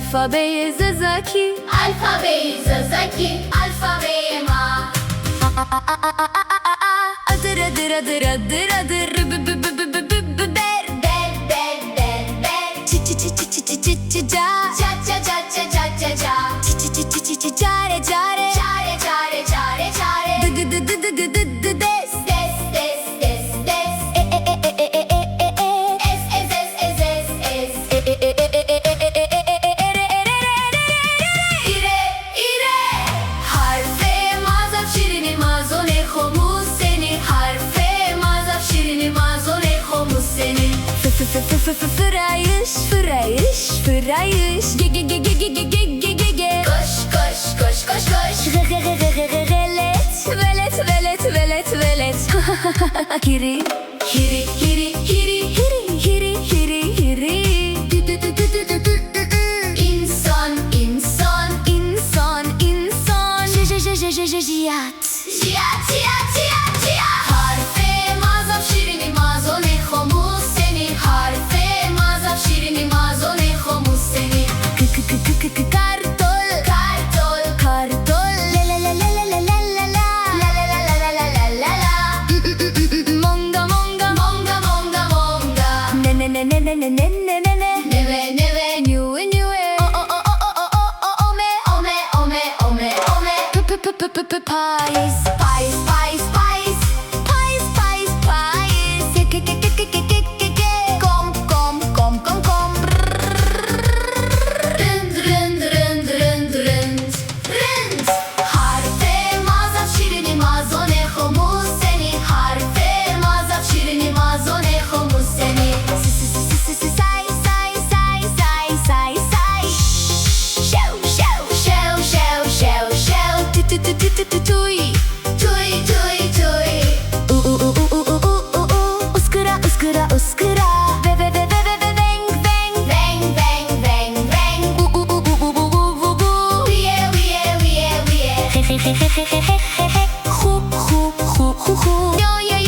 Alfabeyi Zazaki, Alfabeyi Zazaki, alfabeyi ma. Adır adır adır adır adır ber Ber ber ber ber. çi çi çi çi çi çi çi çi ca Ça ça ça ça ça ça ça. çi çi çi çi çi çi care care Çare çare çare çare. dı dı dı dı dı dı dı dı des Des des des des. e e e e e e e e Es es es es es es. e e e e e e İre ire. Harfe mazap şirini mazone homuz seni. Harfe mazap şirini mazone homuz seni. Fırayış fırayış fırayış ge ge ge ge ge ge ge ge ge ge Koş koş koş koş koş. Velet velet velet velet velet Hiri Hiri hiri hiri. hiri hiri hiri hiri İnsan insan. İnsan insan Jiyat Cia cia cia cia. Harfe mazap şirini mazone homuz seni. Harfe mazap şirini mazone homuz seni. Kartol Kartol. kartol la la la la la la la la La la la la la la la la la. Monga monga Monga monga monga. ne ne ne ne ne ne ne ne ne ne Neve neve. Nue nue o me Ome ome ome ome. Pais Pais pais pais. Pais pais pais ke kom kom kom kom kom Rınd rınd rınd rınd rınd. Rınd. Harfe mazap şirini mazone homuz seni. Harfe mazap şirini mazone homuz seni. Say say say say say say Şev şev Şev şev şev şev. Tuy Tuy tuy tuy. Uskıra uskıra uskıra Ve ve ve ve ve ve beng beng Bang bang bang bang. Wiye wiye wiye wiye. Hu hu hu hu hu hu Yo yo